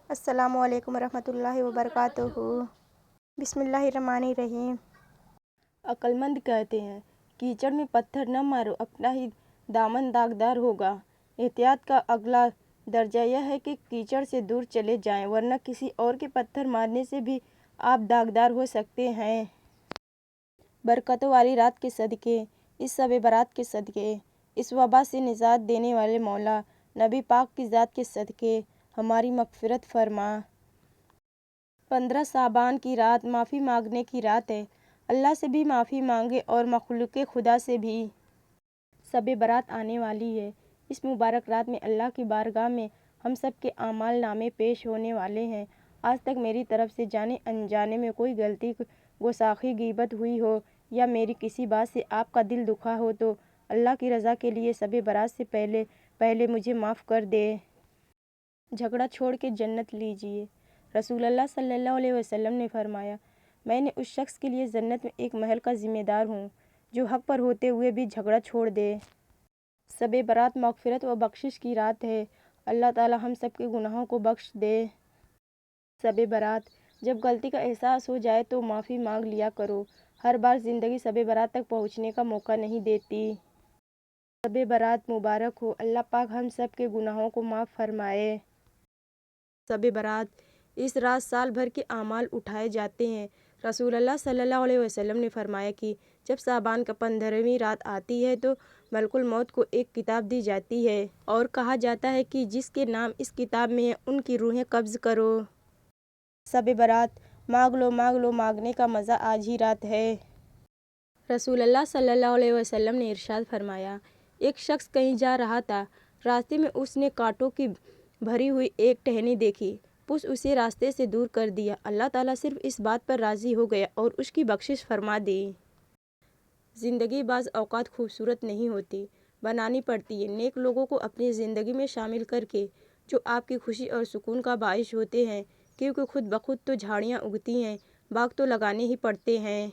السلام علیکم ورحمۃ اللہ وبرکاتہ۔ بسم اللہ الرحمن الرحیم۔ عقل مند کہتے ہیں کیچڑ میں پتھر نہ مارو، اپنا ہی دامن داغدار ہوگا۔ احتیاط کا اگلا درجہ یہ ہے کہ کیچڑ سے دور چلے جائیں، ورنہ کسی اور کے پتھر مارنے سے بھی آپ داغدار ہو سکتے ہیں۔ برکتوں والی رات کے صدقے، اس شب برات کے صدقے، اس وبا سے نجات دینے والے مولا نبی پاک کی ذات کے صدقے ہماری مغفرت فرما۔ 15 شعبان کی رات معافی مانگنے کی رات ہے۔ اللہ سے بھی معافی مانگے اور مخلوق خدا سے بھی۔ شب برات آنے والی ہے۔ اس مبارک رات میں اللہ کی بارگاہ میں ہم سب کے اعمال نامے پیش ہونے والے ہیں۔ آج تک میری طرف سے جانے انجانے میں کوئی غلطی، گستاخی، غیبت ہوئی ہو یا میری کسی بات سے آپ کا دل دکھا ہو تو اللہ کی رضا کے لیے شب برات سے پہلے مجھے معاف کر دے۔ جھگڑا چھوڑ کے جنت لیجیے۔ رسول اللہ صلی اللہ علیہ وسلم نے فرمایا، میں نے اس شخص کے لیے جنت میں ایک محل کا ذمہ دار ہوں جو حق پر ہوتے ہوئے بھی جھگڑا چھوڑ دے۔ شب برات مغفرت و بخشش کی رات ہے۔ اللہ تعالی ہم سب کے گناہوں کو بخش دے۔ شب برات، جب غلطی کا احساس ہو جائے تو معافی مانگ لیا کرو۔ ہر بار زندگی شب برات تک پہنچنے کا موقع نہیں دیتی۔ شب برات مبارک ہو۔ اللہ پاک ہم سب کے گناہوں کو معاف فرمائے۔ شب برات، اس رات سال بھر کے اعمال اٹھائے جاتے ہیں۔ رسول اللہ صلی اللہ علیہ وسلم نے فرمایا کہ جب شعبان کا 15ویں رات آتی ہے تو ملک الموت کو ایک کتاب دی جاتی ہے اور کہا جاتا ہے کہ جس کے نام اس کتاب میں ہے ان کی روحیں قبض کرو۔ شب برات، مانگ لو مانگ لو، مانگنے کا مزہ آج ہی رات ہے۔ رسول اللہ صلی اللہ علیہ وسلم نے ارشاد فرمایا، ایک شخص کہیں جا رہا تھا، راستے میں اس نے کانٹوں کی بھری ہوئی ایک ٹہنی دیکھی، بس اسے راستے سے دور کر دیا۔ اللہ تعالیٰ صرف اس بات پر راضی ہو گیا اور اس کی بخشش فرما دی۔ زندگی بعض اوقات خوبصورت نہیں ہوتی، بنانی پڑتی ہے۔ نیک لوگوں کو اپنی زندگی میں شامل کر کے جو آپ کی خوشی اور سکون کا باعث ہوتے ہیں، کیونکہ خود بخود تو جھاڑیاں اگتی ہیں، باغ تو لگانے ہی پڑتے ہیں۔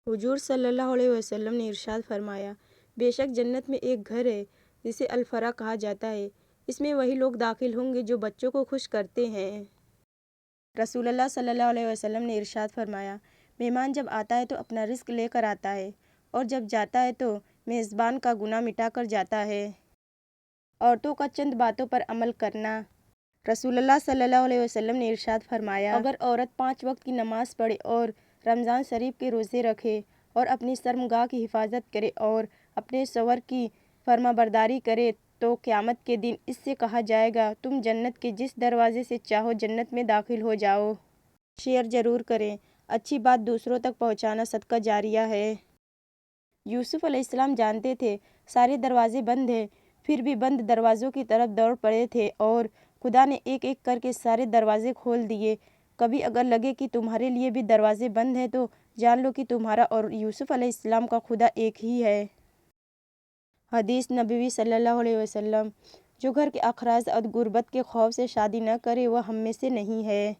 حضور صلی اللہ علیہ وسلم نے ارشاد فرمایا، بے شک جنت میں ایک گھر ہے جسے الفرا کہا جاتا ہے، اس میں وہی لوگ داخل ہوں گے جو بچوں کو خوش کرتے ہیں۔ رسول اللہ صلی اللہ علیہ وسلم نے ارشاد فرمایا، مہمان جب آتا ہے تو اپنا رزق لے کر آتا ہے اور جب جاتا ہے تو میزبان کا گناہ مٹا کر جاتا ہے۔ عورتوں کا چند باتوں پر عمل کرنا۔ رسول اللہ صلی اللہ علیہ وسلم نے ارشاد فرمایا، اگر عورت 5 وقت کی نماز پڑھے اور رمضان شریف کے روزے رکھے اور اپنی شرمگاہ کی حفاظت کرے اور اپنے شوہر کی فرمانبرداری کرے تو قیامت کے دن اس سے کہا جائے گا، تم جنت کے جس دروازے سے چاہو جنت میں داخل ہو جاؤ۔ شیئر ضرور کریں۔ اچھی بات دوسروں تک پہنچانا صدقہ جاریہ ہے۔ یوسف علیہ السلام جانتے تھے سارے دروازے بند ہیں، پھر بھی بند دروازوں کی طرف دوڑ پڑے تھے اور خدا نے ایک ایک کر کے سارے دروازے کھول دیے۔ کبھی اگر لگے کہ تمہارے لیے بھی دروازے بند ہیں تو جان لو کہ تمہارا اور یوسف علیہ السلام کا خدا ایک ہی ہے۔ حدیث نبوی صلی اللہ علیہ وسلم، جو گھر کے اخراج اور غربت کے خوف سے شادی نہ کرے وہ ہم میں سے نہیں ہے۔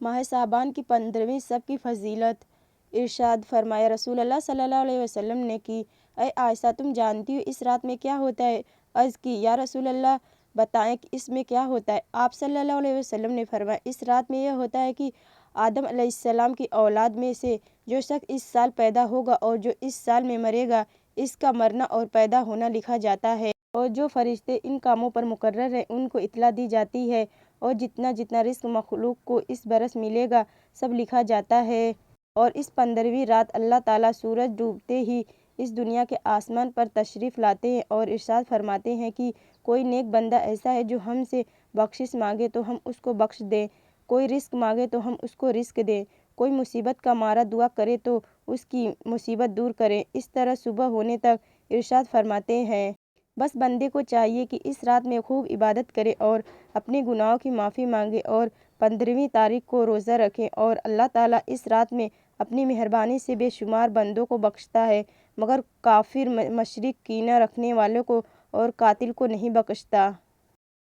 ماہ شعبان کی 15ویں شب کی فضیلت۔ ارشاد فرمایا رسول اللہ صلی اللہ علیہ وسلم نے کہ اے عائشہ، تم جانتی ہو اس رات میں کیا ہوتا ہے؟ عرض کی یا رسول اللہ بتائیں کہ اس میں کیا ہوتا ہے؟ آپ صلی اللہ علیہ وسلم نے فرمایا، اس رات میں یہ ہوتا ہے کہ آدم علیہ السلام کی اولاد میں سے جو شخص اس سال پیدا ہوگا اور جو اس سال میں مرے گا، اس کا مرنا اور پیدا ہونا لکھا جاتا ہے، اور جو فرشتے ان کاموں پر مقرر ہیں ان کو اطلاع دی جاتی ہے، اور جتنا جتنا رزق مخلوق کو اس برس ملے گا سب لکھا جاتا ہے۔ اور اس 15ویں رات اللہ تعالیٰ سورج ڈوبتے ہی اس دنیا کے آسمان پر تشریف لاتے ہیں اور ارشاد فرماتے ہیں کہ کوئی نیک بندہ ایسا ہے جو ہم سے بخشش مانگے تو ہم اس کو بخش دیں، کوئی رزق مانگے تو ہم اس کو رزق دیں، کوئی مصیبت کا مارا دعا کرے تو اس کی مصیبت دور کریں۔ اس طرح صبح ہونے تک ارشاد فرماتے ہیں، بس بندے کو چاہیے کہ اس رات میں خوب عبادت کرے اور اپنے گناہوں کی معافی مانگے اور 15ویں تاریخ کو روزہ رکھے، اور اللہ تعالیٰ اس رات میں اپنی مہربانی سے بے شمار بندوں کو بخشتا ہے، مگر کافر، مشرک، کینہ رکھنے والوں کو اور قاتل کو نہیں بخشتا۔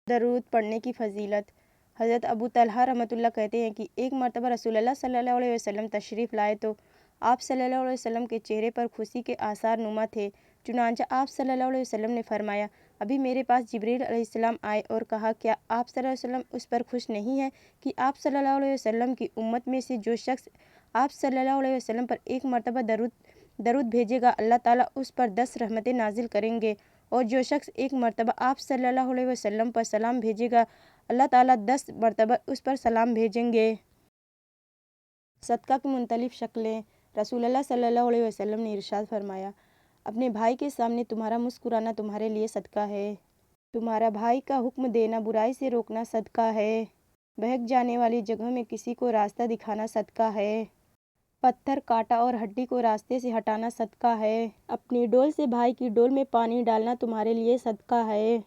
درود پڑھنے کی فضیلت۔ حضرت ابو طلحہ رحمۃ اللہ کہتے ہیں کہ ایک مرتبہ رسول اللہ صلی اللہ علیہ وسلم تشریف لائے تو آپ صلی اللہ علیہ وسلم کے چہرے پر خوشی کے آثار نما تھے، چنانچہ آپ صلی اللہ علیہ وسلم نے فرمایا، ابھی میرے پاس جبریل علیہ السلام آئے اور کہا کیا آپ صلی اللہ علیہ وسلم اس پر خوش نہیں ہیں کہ آپ صلی اللہ علیہ وسلم کی امت میں سے جو شخص آپ صلی اللہ علیہ وسلم پر ایک مرتبہ درود بھیجے گا اللہ تعالیٰ اس پر 10 رحمتیں نازل کریں گے، اور جو شخص ایک مرتبہ آپ صلی اللہ علیہ وسلم پر سلام بھیجے گا اللہ تعالیٰ 10 مرتبہ اس پر سلام بھیجیں گے۔ صدقہ کی مختلف شکلیں۔ رسول اللہ صلی اللہ علیہ وسلم نے ارشاد فرمایا، اپنے بھائی کے سامنے تمہارا مسکرانا تمہارے لیے صدقہ ہے، تمہارا بھائی کا حکم دینا برائی سے روکنا صدقہ ہے، بہک جانے والی جگہوں میں کسی کو راستہ دکھانا صدقہ ہے، پتھر کانٹا اور ہڈی کو راستے سے ہٹانا صدقہ ہے، اپنی ڈول سے بھائی کی ڈول میں پانی ڈالنا تمہارے لیے صدقہ ہے،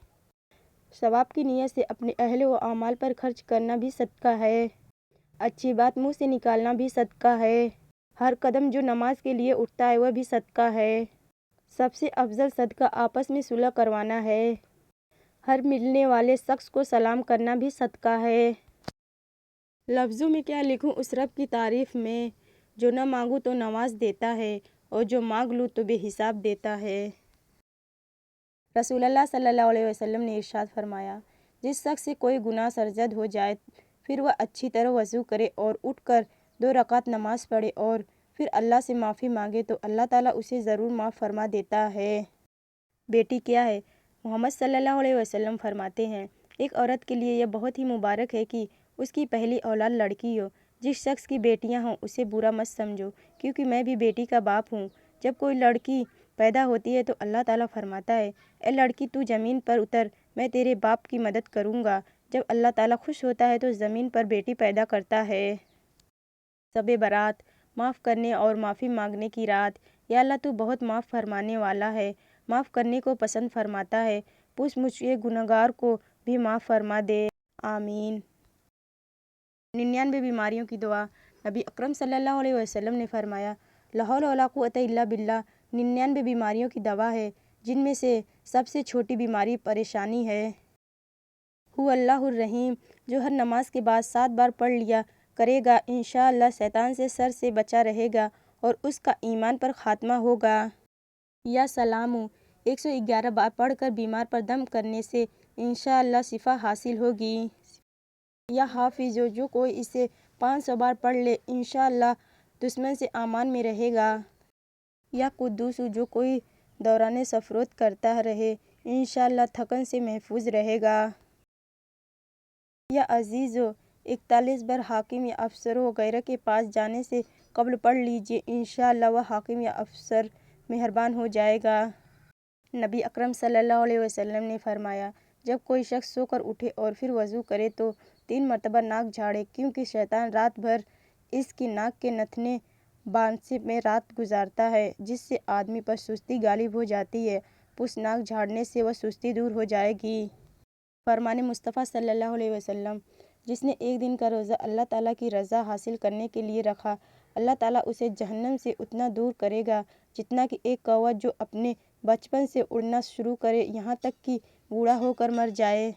ثواب کی نیت سے اپنے اہل و اعمال پر خرچ کرنا بھی صدقہ ہے، اچھی بات منہ سے نکالنا بھی صدقہ ہے، ہر قدم جو نماز کے لیے اٹھتا ہے وہ بھی صدقہ ہے، سب سے افضل صدقہ آپس میں صلح کروانا ہے، ہر ملنے والے شخص کو سلام کرنا بھی صدقہ ہے۔ لفظوں میں کیا لکھوں اس رب کی تعریف میں، جو نہ مانگوں تو نواز دیتا ہے اور جو مانگ لوں تو بے حساب دیتا ہے۔ رسول اللہ صلی اللہ علیہ وسلم نے ارشاد فرمایا، جس شخص سے کوئی گناہ سرزد ہو جائے پھر وہ اچھی طرح وضو کرے اور اٹھ کر 2 رکعت نماز پڑھے اور پھر اللہ سے معافی مانگے تو اللہ تعالیٰ اسے ضرور معاف فرما دیتا ہے۔ بیٹی کیا ہے؟ محمد صلی اللہ علیہ وسلم فرماتے ہیں، ایک عورت کے لیے یہ بہت ہی مبارک ہے کہ اس کی پہلی اولاد لڑکی ہو۔ جس شخص کی بیٹیاں ہوں اسے برا مت سمجھو، کیونکہ میں بھی بیٹی کا باپ ہوں۔ جب کوئی لڑکی پیدا ہوتی ہے تو اللہ تعالیٰ فرماتا ہے، اے لڑکی تو زمین پر اتر، میں تیرے باپ کی مدد کروں گا۔ جب اللہ تعالیٰ خوش ہوتا ہے تو زمین پر بیٹی پیدا کرتا ہے۔ شب برات، معاف کرنے اور معافی مانگنے کی رات۔ یا اللہ تو بہت معاف فرمانے والا ہے، معاف کرنے کو پسند فرماتا ہے، پوچھ مجھے گنہگار کو بھی معاف فرما دے، آمین۔ 99 بیماریوں کی دعا۔ نبی اکرم صلی اللہ علیہ وسلم نے فرمایا، لا حول ولا قوۃ الا باللہ 99 بیماریوں کی دوا ہے، جن میں سے سب سے چھوٹی بیماری پریشانی ہے۔ هو اللہ الرحیم، جو ہر نماز کے بعد 7 بار پڑھ لیا کرے گا انشاءاللہ شیطان سے سر سے بچا رہے گا اور اس کا ایمان پر خاتمہ ہوگا۔ یا سلام 111 بار پڑھ کر بیمار پر دم کرنے سے انشاءاللہ شفا حاصل ہوگی۔ یا حافظ، جو کوئی اسے 500 بار پڑھ لے انشاءاللہ دشمن سے امان میں رہے گا۔ یا قدوس، جو کوئی دوران سفروت کرتا رہے انشاءاللہ تھکن سے محفوظ رہے گا۔ یا عزیز، 41 بار حاکم یا افسر وغیرہ کے پاس جانے سے قبل پڑھ لیجئے انشاءاللہ وہ حاکم یا افسر مہربان ہو جائے گا۔ نبی اکرم صلی اللہ علیہ وسلم نے فرمایا، جب کوئی شخص سو کر اٹھے اور پھر وضو کرے تو 3 مرتبہ ناک جھاڑے، کیونکہ شیطان رات بھر اس کی ناک کے نتنے باندھنے میں رات گزارتا ہے، جس سے آدمی پر سستی غالب ہو جاتی ہے، پس ناک جھاڑنے سے وہ سستی دور ہو جائے گی۔ فرمان مصطفیٰ صلی اللہ علیہ وسلم، جس نے ایک دن کا روزہ اللہ تعالیٰ کی رضا حاصل کرنے کے لیے رکھا، اللہ تعالیٰ اسے جہنم سے اتنا دور کرے گا جتنا کہ ایک کوّا جو اپنے بچپن سے اڑنا شروع کرے یہاں تک کہ بوڑھا ہو کر مر جائے۔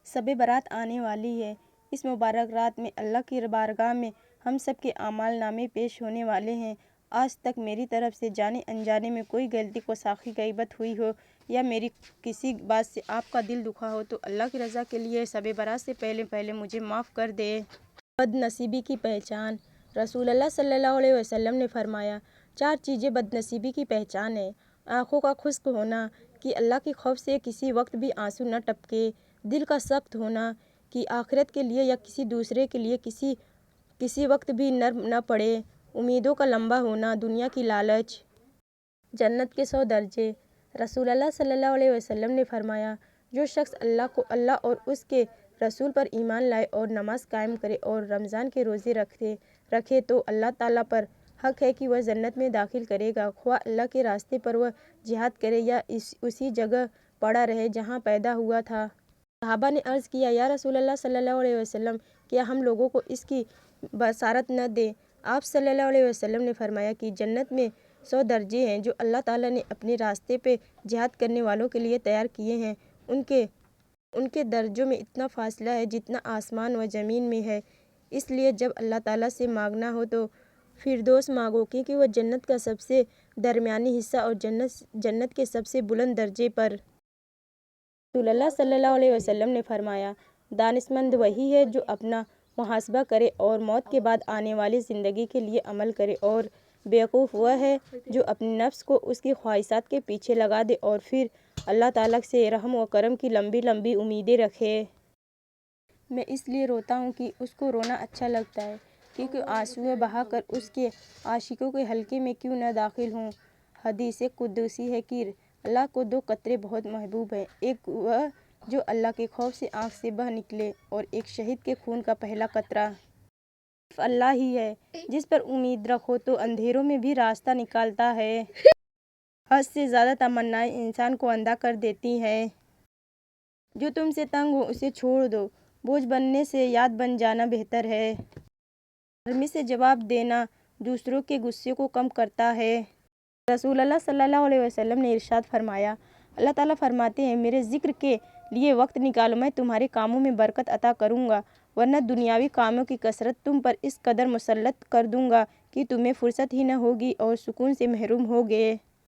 شب برات آنے والی ہے۔ اس مبارک رات میں اللہ کی بارگاہ میں ہم سب کے اعمال نامے پیش ہونے والے ہیں۔ آج تک میری طرف سے جانے انجانے میں کوئی غلطی، گستاخی، غیبت ہوئی ہو یا میری کسی بات سے آپ کا دل دکھا ہو تو اللہ کی رضا کے لیے شب برات سے پہلے مجھے معاف کر دے۔ بد نصیبی کی پہچان۔ رسول اللہ صلی اللہ علیہ وسلم نے فرمایا، 4 چیزیں بد نصیبی کی پہچان ہیں۔ آنکھوں کا خشک ہونا، کہ اللہ کے خوف سے کسی وقت بھی آنسو نہ ٹپکے، دل کا سخت ہونا، کہ آخرت کے لیے یا کسی دوسرے کے لیے کسی وقت بھی نرم نہ پڑے، امیدوں کا لمبا ہونا، دنیا کی لالچ۔ جنت کے 100 درجے۔ رسول اللہ صلی اللہ علیہ وسلم نے فرمایا، جو شخص اللہ اور اس کے رسول پر ایمان لائے اور نماز قائم کرے اور رمضان کے روزے رکھے تو اللہ تعالیٰ پر حق ہے کہ وہ جنت میں داخل کرے گا، خواہ اللہ کے راستے پر وہ جہاد کرے یا اسی جگہ پڑا رہے جہاں پیدا ہوا تھا۔ صحابہ نے عرض کیا، یا رسول اللہ صلی اللہ علیہ وسلم، کیا ہم لوگوں کو اس کی بشارت نہ دیں؟ آپ صلی اللہ علیہ وسلم نے فرمایا کہ جنت میں 100 درجے ہیں جو اللہ تعالیٰ نے اپنے راستے پہ جہاد کرنے والوں کے لیے تیار کیے ہیں۔ ان کے درجوں میں اتنا فاصلہ ہے جتنا آسمان و زمین میں ہے، اس لیے جب اللہ تعالیٰ سے مانگنا ہو تو فردوس مانگو، کیونکہ وہ جنت کا سب سے درمیانی حصہ اور جنت کے سب سے بلند درجے پر رسول اللہ صلی اللہ علیہ وسلم نے فرمایا، دانشمند وہی ہے جو اپنا محاسبہ کرے اور موت کے بعد آنے والی زندگی کے لیے عمل کرے، اور بیوقوف وہ ہے جو اپنے نفس کو اس کی خواہشات کے پیچھے لگا دے اور پھر اللہ تعالیٰ سے رحم و کرم کی لمبی لمبی امیدیں رکھے۔ میں اس لیے روتا ہوں کہ اس کو رونا اچھا لگتا ہے، کیونکہ آنسویں بہا کر اس کے عاشقوں کے حلقے میں کیوں نہ داخل ہوں۔ حدیث قدسی ہے کہ اللہ کو دو قطرے بہت محبوب ہیں، ایک وہ جو اللہ کے خوف سے آنکھ سے بہہ نکلے، اور ایک شہید کے خون کا پہلا قطرہ۔ صرف اللہ ہی ہے جس پر امید رکھو تو اندھیروں میں بھی راستہ نکالتا ہے۔ حد سے زیادہ تمنائیں انسان کو اندھا کر دیتی ہیں۔ جو تم سے تنگ ہو اسے چھوڑ دو، بوجھ بننے سے یاد بن جانا بہتر ہے۔ نرمی سے جواب دینا دوسروں کے غصے کو کم کرتا ہے۔ رسول اللہ صلی اللہ علیہ وسلم نے ارشاد فرمایا، اللہ تعالیٰ فرماتے ہیں، میرے ذکر کے لیے وقت نکالو، میں تمہارے کاموں میں برکت عطا کروں گا، ورنہ دنیاوی کاموں کی کثرت تم پر اس قدر مسلط کر دوں گا کہ تمہیں فرصت ہی نہ ہوگی اور سکون سے محروم ہوگے۔